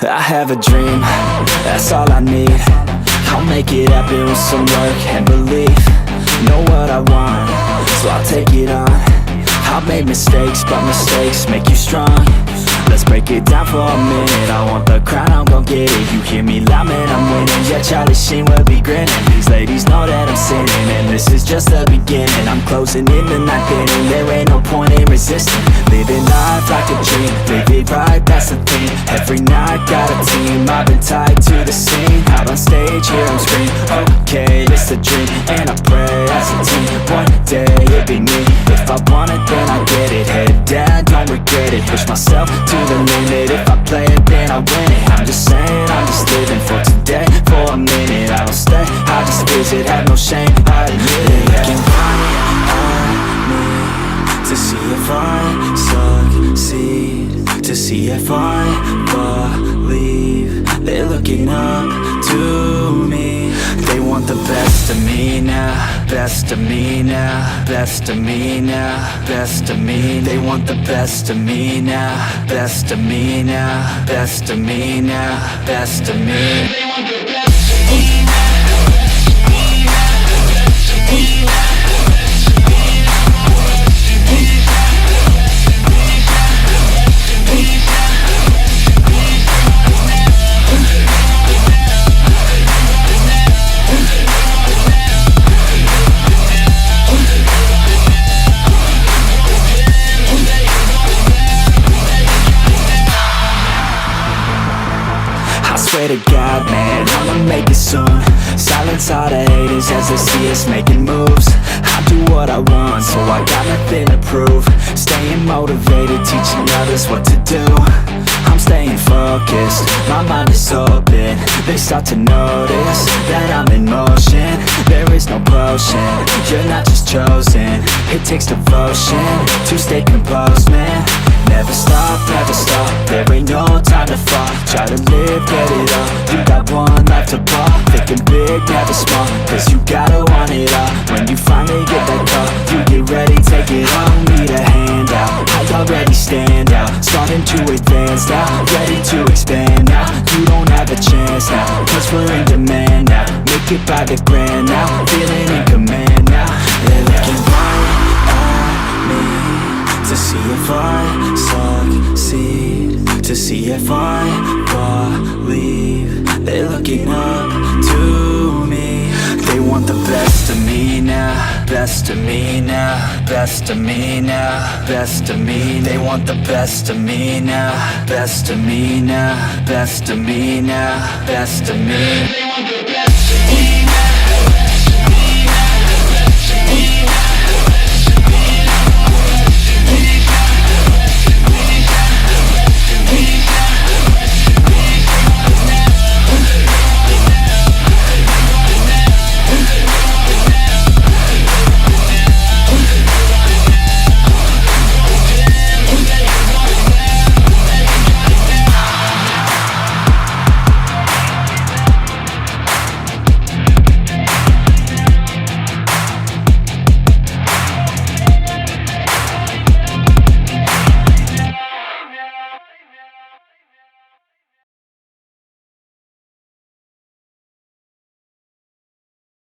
I have a dream, that's all I need. I'll make it happen with some work and belief. Know what I want, so I'll take it on. I've made mistakes, but mistakes make you strong. Let's break it down for a minute. I want the crown, I'm gon' get it. You hear me loud, man, I'm winning. Yeah, Charlie Sheen will be grinning. These ladies know that I'm sinning, and this is just the beginning. I'm closing in the ninth inning. There ain't no point in resisting. Living life like a dream, live it right, that's the thing. Every night, got a team, I've been tied to the scene. Out on stage, here I'm screaming, okay, it's a dream. And I pray as a team, one day it'll be me. If I want it, then I get it. Head down, don't regret it. Push myself to the limit. If I play it, then I win it. I'm just saying, I'm just living for today. For a minute, I don't stay, I just visit. Have no shame, I admit it. Looking right at me to see if I succeed, to see if I believe. They're looking up to me. They want the best of me now, best of me now, best of me now, best of me. They want the best of me now, best of me now, best of me now, best of me. They want the best of me now. I swear to God, man, I'ma make it soon. Silence all the haters as they see us making moves. I do what I want, so I got nothing to prove. Staying motivated, teaching others what to do. I'm staying focused, my mind is open. They start to notice that I'm in motion. There is no potion, you're not just chosen. It takes devotion to stay composed, man. Never stop, there ain't no time to fall. Try to live, get it all, you got one life to ball. Thinking big, never small, cause you gotta want it all. When you finally get that call, you get ready, take it all. Need a hand out, I already stand out. Starting to advance now, ready to expand now. You don't have a chance now, cause we're in demand now. Make it by the grand now, feeling in command now. They're looking right at me to see if I succeed, to see if I believe. They're looking up to me. They want the best of me now, best of me now, best of me now, best of me. They want the best of me now, best of me now, best of me now, best of me.